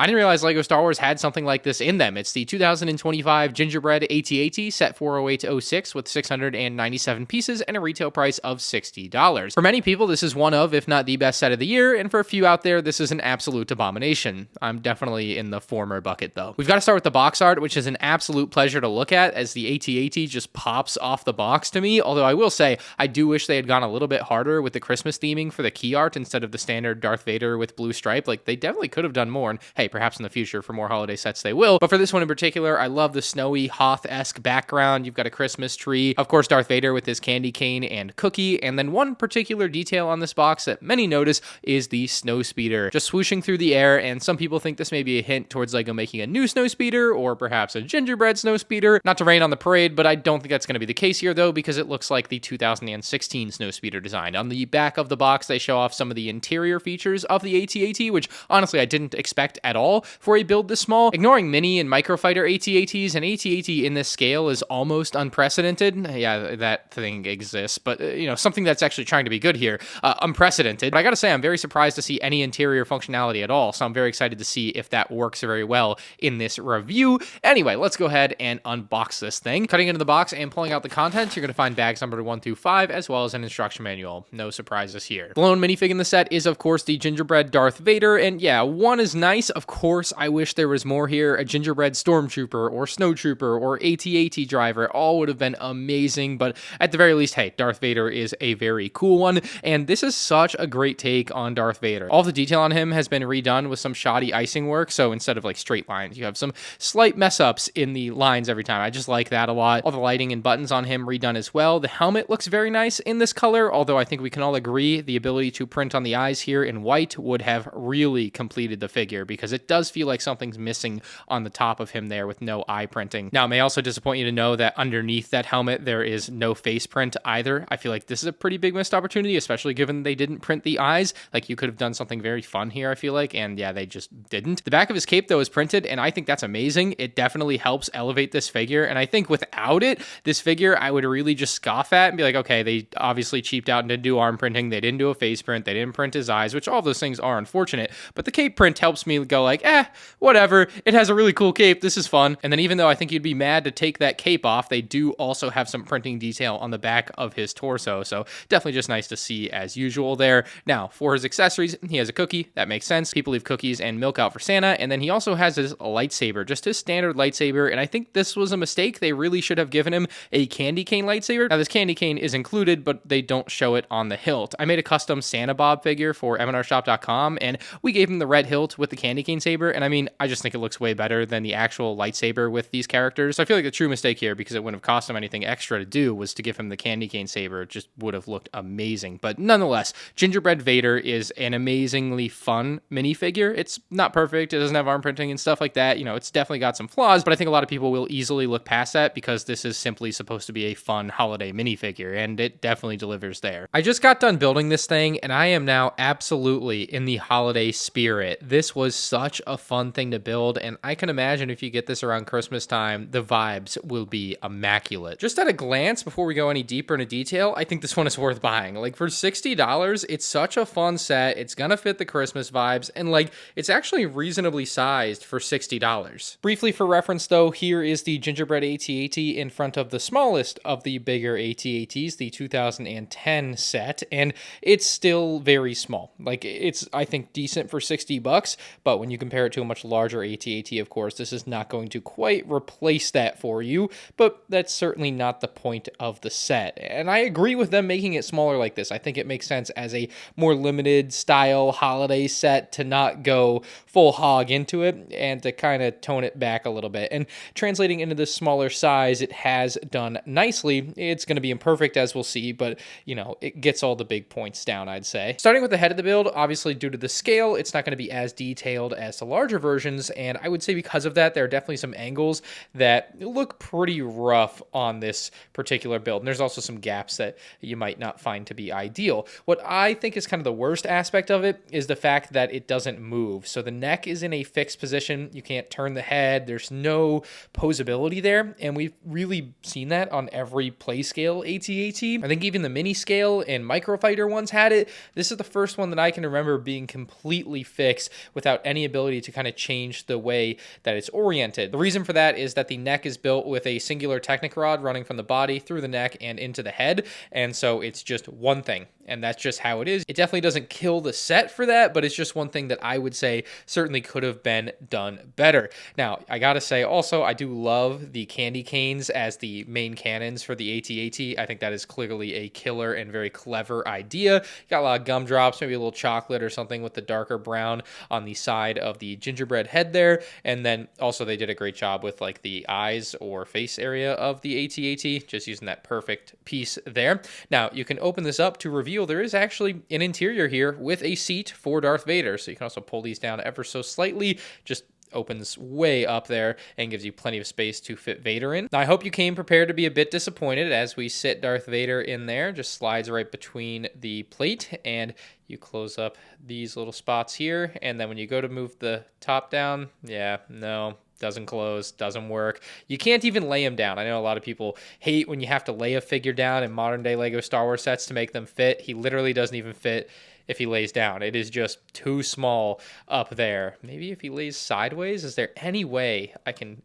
I didn't realize LEGO Star Wars had something like this in them. It's the 2025 Gingerbread AT-AT set 40806 with 697 pieces and a retail price of $60. For many people, this is one of, if not the best set of the year, and for a few out there, this is an absolute abomination. I'm definitely in the former bucket, though. We've got to start with the box art, which is an absolute pleasure to look at, as the AT-AT just pops off the box to me, although I will say, I do wish they had gone a little bit harder with the Christmas theming for the key art instead of the standard Darth Vader with blue stripe. Like, they definitely could have done more, and hey, perhaps in the future for more holiday sets they will, but for this one in particular, I love the snowy Hoth-esque background. You've got a Christmas tree, of course Darth Vader with his candy cane and cookie, and then one particular detail on this box that many notice is the snow speeder, just swooshing through the air, and some people think this may be a hint towards LEGO making a new snow speeder, or perhaps a gingerbread snow speeder. Not to rain on the parade, but I don't think that's going to be the case here though, because it looks like the 2016 snow speeder design. On the back of the box, they show off some of the interior features of the AT-AT, which honestly I didn't expect at all for a build this small. Ignoring mini and microfighter AT-ATs, an AT-AT in this scale is almost unprecedented. Yeah, that thing exists, but something that's actually trying to be good here. Unprecedented. But I gotta say, I'm very surprised to see any interior functionality at all, so I'm very excited to see if that works very well in this review. Anyway, let's go ahead and unbox this thing. Cutting into the box and pulling out the contents, you're gonna find bags numbered 1 through 5, as well as an instruction manual. No surprises here. The lone minifig in the set is, of course, the gingerbread Darth Vader, and yeah, one is nice. Of course, I wish there was more here. A gingerbread stormtrooper or snowtrooper or AT-AT driver all would have been amazing, but at the very least, hey, Darth Vader is a very cool one, and this is such a great take on Darth Vader. All the detail on him has been redone with some shoddy icing work, so instead of like straight lines, you have some slight mess ups in the lines every time. I just like that a lot. All the lighting and buttons on him redone as well. The helmet looks very nice in this color, although I think we can all agree the ability to print on the eyes here in white would have really completed the figure, because it does feel like something's missing on the top of him there with no eye printing. Now, it may also disappoint you to know that underneath that helmet, there is no face print either. I feel like this is a pretty big missed opportunity, especially given they didn't print the eyes. Like, you could have done something very fun here, I feel like, and yeah, they just didn't. The back of his cape, though, is printed, and I think that's amazing. It definitely helps elevate this figure, and I think without it, this figure, I would really just scoff at and be like, okay, they obviously cheaped out and didn't do arm printing, they didn't do a face print, they didn't print his eyes, which all of those things are unfortunate, but the cape print helps me go like, whatever, it has a really cool cape, this is fun. And then even though I think you'd be mad to take that cape off, they do also have some printing detail on the back of his torso, so definitely just nice to see as usual there. Now, for his accessories, he has a cookie, that makes sense. People leave cookies and milk out for Santa, and then he also has his lightsaber, just his standard lightsaber, and I think this was a mistake. They really should have given him a candy cane lightsaber. Now, this candy cane is included, but they don't show it on the hilt. I made a custom Santa Bob figure for mnrshop.com, and we gave him the red hilt with the candy cane saber, and I mean, I just think it looks way better than the actual lightsaber with these characters. So I feel like the true mistake here, because it wouldn't have cost him anything extra to do, was to give him the candy cane saber. It just would have looked amazing. But nonetheless, Gingerbread Vader is an amazingly fun minifigure. It's not perfect. It doesn't have arm printing and stuff like that. It's definitely got some flaws, but I think a lot of people will easily look past that because this is simply supposed to be a fun holiday minifigure, and it definitely delivers there. I just got done building this thing, and I am now absolutely in the holiday spirit. This was such a fun thing to build, and I can imagine if you get this around Christmas time, the vibes will be immaculate. Just at a glance, before we go any deeper into detail, I think this one is worth buying. Like, for $60, it's such a fun set. It's gonna fit the Christmas vibes, and like, it's actually reasonably sized for $60. Briefly for reference though, here is the Gingerbread AT-AT in front of the smallest of the bigger AT-ATs, the 2010 set, and it's still very small. Like, it's, I think, decent for $60, but when you compare it to a much larger AT-AT, of course, this is not going to quite replace that for you, but that's certainly not the point of the set. And I agree with them making it smaller like this. I think it makes sense as a more limited style holiday set to not go full hog into it and to kind of tone it back a little bit. And translating into this smaller size, it has done nicely. It's going to be imperfect, as we'll see, but it gets all the big points down, I'd say. Starting with the head of the build, obviously due to the scale, it's not going to be as detailed as the larger versions, and I would say because of that, there are definitely some angles that look pretty rough on this particular build, and there's also some gaps that you might not find to be ideal. What I think is kind of the worst aspect of it is the fact that it doesn't move. So the neck is in a fixed position. You can't turn the head. There's no posability there, and we've really seen that on every play scale AT-AT. I think even the mini scale and microfighter ones had it. This is the first one that I can remember being completely fixed without any ability to kind of change the way that it's oriented. The reason for that is that the neck is built with a singular technic rod running from the body through the neck and into the head, and so it's just one thing, and that's just how it is. It definitely doesn't kill the set for that, but it's just one thing that I would say certainly could have been done better. Now, I gotta say also, I do love the candy canes as the main cannons for the AT-AT. I think that is clearly a killer and very clever idea. Got a lot of gumdrops, maybe a little chocolate or something with the darker brown on the side of the gingerbread head there, and then also they did a great job with like the eyes or face area of the AT-AT, just using that perfect piece there. Now, you can open this up to reveal there is actually an interior here with a seat for Darth Vader, so you can also pull these down ever so slightly, just opens way up there and gives you plenty of space to fit Vader in. Now, I hope you came prepared to be a bit disappointed as we sit Darth Vader in there. Just slides right between the plate, and you close up these little spots here, and then when you go to move the top down, yeah, no, doesn't close, doesn't work. You can't even lay him down. I know a lot of people hate when you have to lay a figure down in modern day Lego Star Wars sets to make them fit. He literally doesn't even fit if he lays down. It is just too small up there. Maybe if he lays sideways, is there any way I can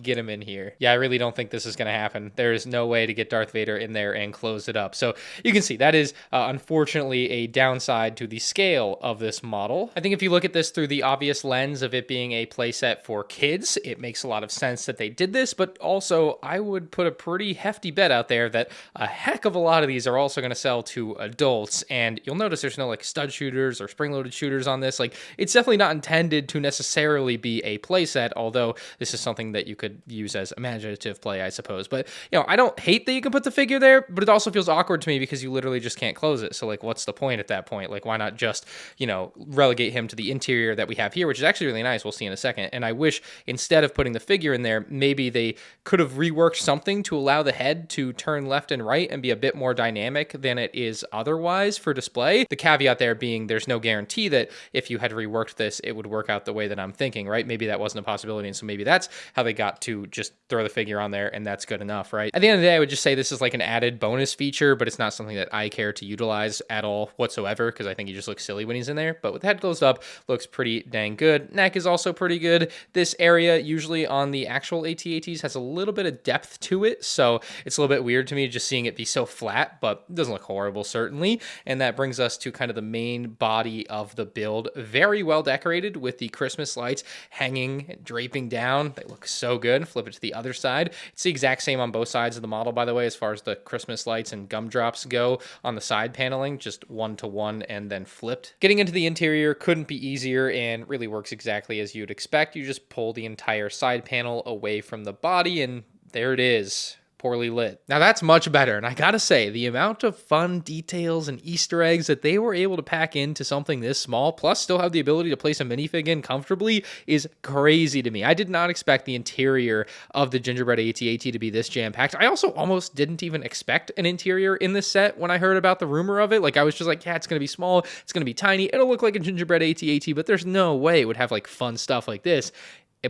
get him in here? Yeah, I really don't think this is going to happen. There is no way to get Darth Vader in there and close it up. So you can see that is unfortunately a downside to the scale of this model. I think if you look at this through the obvious lens of it being a playset for kids, it makes a lot of sense that they did this, but also I would put a pretty hefty bet out there that a heck of a lot of these are also going to sell to adults, and you'll notice there's no like stud shooters or spring-loaded shooters on this. Like, it's definitely not intended to necessarily be a playset, although this is something that you could use as imaginative play, I suppose. But, you know, I don't hate that you can put the figure there, but it also feels awkward to me because you literally just can't close it. So, like, what's the point at that point? Like, why not just, you know, relegate him to the interior that we have here, which is actually really nice. We'll see in a second. And I wish instead of putting the figure in there, maybe they could have reworked something to allow the head to turn left and right and be a bit more dynamic than it is otherwise for display. The caveat there being there's no guarantee that if you had reworked this, it would work out the way that I'm thinking, right? Maybe that wasn't a possibility, and so maybe that's how they got to just throw the figure on there, and that's good enough, right? At the end of the day, I would just say this is like an added bonus feature, but it's not something that I care to utilize at all whatsoever, because I think he just looks silly when he's in there. But with the head closed up, looks pretty dang good. Neck is also pretty good. This area, usually on the actual AT-ATs, has a little bit of depth to it, so it's a little bit weird to me just seeing it be so flat, but it doesn't look horrible, certainly. And that brings us to kind of the main body of the build. Very well decorated with the Christmas lights hanging and draping down. They look so good. Flip it to the other side. It's the exact same on both sides of the model, by the way, as far as the Christmas lights and gumdrops go on the side paneling, just 1-to-1 and then flipped. Getting into the interior couldn't be easier and really works exactly as you'd expect. You just pull the entire side panel away from the body and there it is. Poorly lit. Now that's much better, and I gotta say, the amount of fun details and Easter eggs that they were able to pack into something this small, plus still have the ability to place a minifig in comfortably, is crazy to me. I did not expect the interior of the Gingerbread AT-AT to be this jam-packed. I also almost didn't even expect an interior in this set when I heard about the rumor of it. Like, I was just like, yeah, it's gonna be small, it's gonna be tiny, it'll look like a Gingerbread AT-AT, but there's no way it would have like fun stuff like this.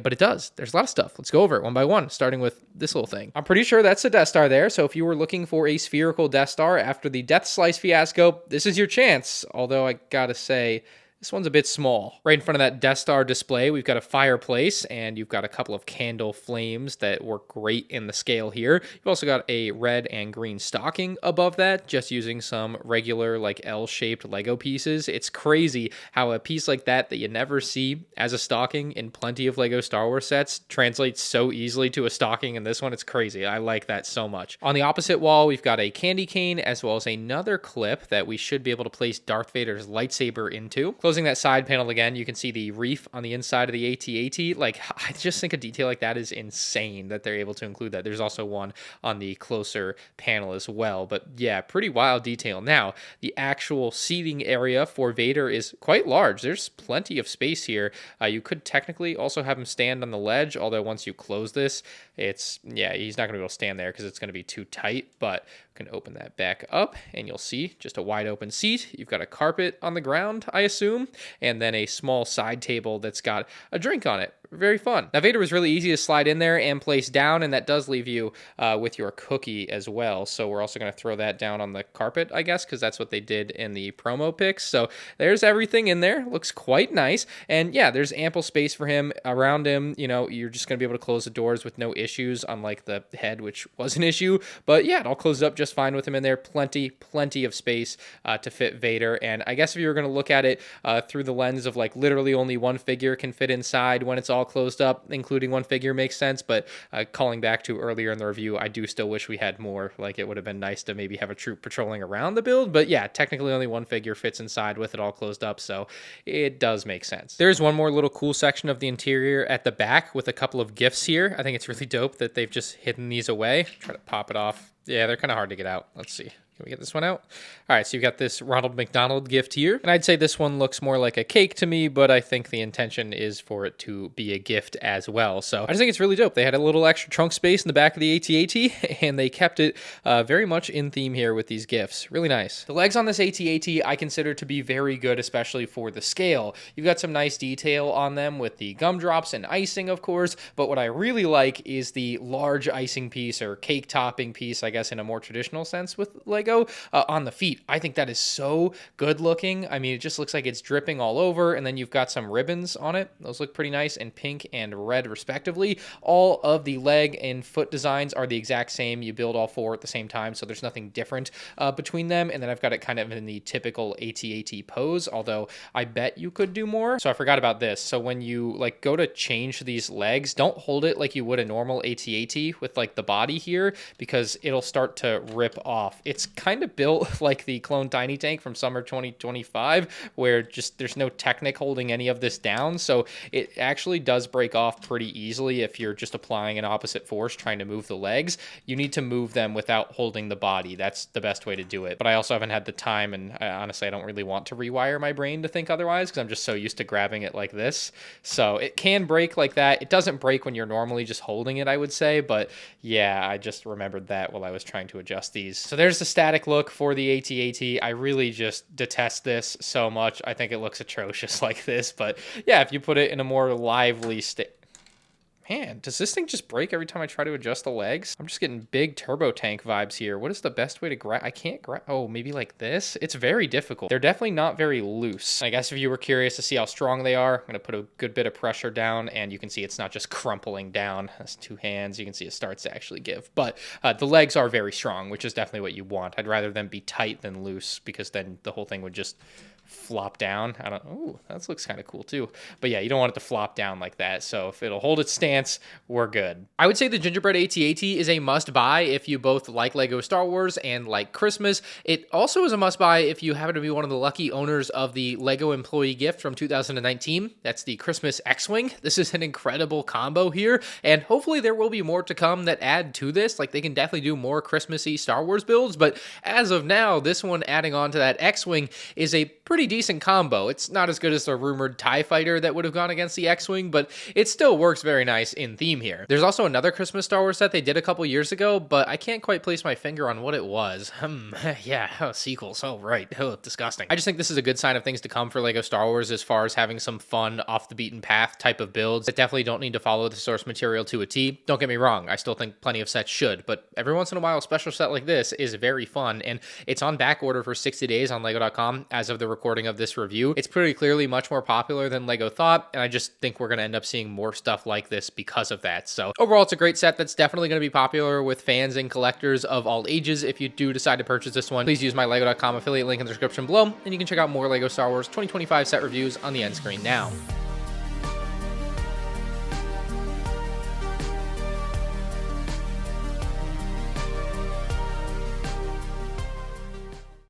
But it does. There's a lot of stuff. Let's go over it one by one, starting with this little thing. I'm pretty sure that's the Death Star there, so if you were looking for a spherical Death Star after the Death Slice fiasco, this is your chance. Although I gotta say, this one's a bit small. Right in front of that Death Star display, we've got a fireplace, and you've got a couple of candle flames that work great in the scale here. You've also got a red and green stocking above that, just using some regular, like, L-shaped Lego pieces. It's crazy how a piece like that you never see as a stocking in plenty of Lego Star Wars sets translates so easily to a stocking in this one. It's crazy. I like that so much. On the opposite wall, we've got a candy cane, as well as another clip that we should be able to place Darth Vader's lightsaber into. Closing that side panel again, you can see the reef on the inside of the AT-AT. Like, I just think a detail like that is insane that they're able to include that. There's also one on the closer panel as well. But yeah, pretty wild detail. Now, the actual seating area for Vader is quite large. There's plenty of space here. You could technically also have him stand on the ledge, although once you close this, yeah, he's not going to be able to stand there because it's going to be too tight, but we can open that back up and you'll see just a wide open seat. You've got a carpet on the ground, I assume, and then a small side table that's got a drink on it. very fun. Now, Vader was really easy to slide in there and place down, and that does leave you with your cookie as well. So we're also going to throw that down on the carpet, I guess, because that's what they did in the promo pics. So there's everything in there. Looks quite nice. And yeah, there's ample space for him around him. You know, you're just going to be able to close the doors with no issues, unlike the head, which was an issue. But yeah, it all closed up just fine with him in there. Plenty of space to fit Vader. And I guess if you were going to look at it through the lens of like literally only one figure can fit inside when it's all closed up, including one figure makes sense. But calling back to earlier in the review, I do still wish we had more. Like, it would have been nice to maybe have a troop patrolling around the build. But yeah, technically only one figure fits inside with it all closed up. So it does make sense. There's one more little cool section of the interior at the back with a couple of gifts here. I think it's really dope that they've just hidden these away. Try to pop it off. Yeah, they're kind of hard to get out. Let's see. Can we get this one out? All right, so you've got this Ronald McDonald gift here. And I'd say this one looks more like a cake to me, but I think the intention is for it to be a gift as well. So I just think it's really dope. They had a little extra trunk space in the back of the AT-AT, and they kept it very much in theme here with these gifts. Really nice. The legs on this AT-AT I consider to be very good, especially for the scale. You've got some nice detail on them with the gumdrops and icing, of course, but what I really like is the large icing piece, or cake topping piece, I guess in a more traditional sense with Lego, on the feet. I think that is so good looking. I mean, it just looks like it's dripping all over, and then you've got some ribbons on it. Those look pretty nice, in pink and red respectively. All of the leg and foot designs are the exact same. You build all four at the same time, so there's nothing different between them. And then I've got it kind of in the typical AT-AT pose, although I bet you could do more. So I forgot about this. So when you like go to change these legs, don't hold it like you would a normal AT-AT with like the body here, because it'll start to rip off. It's kind of built like the clone Tiny Tank from summer 2025, where just there's no Technic holding any of this down. So it actually does break off pretty easily if you're just applying an opposite force trying to move the legs. You need to move them without holding the body. That's the best way to do it. But I also haven't had the time, and honestly, I don't really want to rewire my brain to think otherwise, because I'm just so used to grabbing it like this. So it can break like that. It doesn't break when you're normally just holding it, I would say. But yeah, I just remembered that while I was trying to adjust these. So there's the static look for the AT-AT. I really just detest this so much. I think it looks atrocious like this. But yeah, if you put it in a more lively state. Man, does this thing just break every time I try to adjust the legs? I'm just getting big turbo tank vibes here. What is the best way to grab? I can't grab. Oh, maybe like this? It's very difficult. They're definitely not very loose. I guess if you were curious to see how strong they are, I'm going to put a good bit of pressure down, and you can see it's not just crumpling down. That's two hands. You can see it starts to actually give. But the legs are very strong, which is definitely what you want. I'd rather them be tight than loose, because then the whole thing would just flop down. Oh, that looks kind of cool too. But yeah, you don't want it to flop down like that. So if it'll hold its stance, we're good. I would say the Gingerbread AT-AT is a must buy if you both like Lego Star Wars and like Christmas. It also is a must buy if you happen to be one of the lucky owners of the Lego employee gift from 2019. That's the Christmas X-Wing. This is an incredible combo here, and hopefully there will be more to come that add to this. Like, they can definitely do more Christmassy Star Wars builds, but as of now, this one adding on to that X-Wing is a pretty decent combo. It's not as good as the rumored TIE Fighter that would have gone against the X-Wing, but it still works very nice in theme here. There's also another Christmas Star Wars set they did a couple years ago, but I can't quite place my finger on what it was. Yeah, sequels. Oh, right. Oh, disgusting. I just think this is a good sign of things to come for Lego Star Wars as far as having some fun, off the beaten path type of builds that definitely don't need to follow the source material to a T. Don't get me wrong, I still think plenty of sets should, but every once in a while, a special set like this is very fun, and it's on back order for 60 days on Lego.com as of the recording of this review. It's pretty clearly much more popular than Lego thought, and I just think we're going to end up seeing more stuff like this because of that. So overall, it's a great set that's definitely going to be popular with fans and collectors of all ages. If you do decide to purchase this one, please use my Lego.com affiliate link in the description below, and you can check out more Lego Star Wars 2025 set reviews on the end screen now.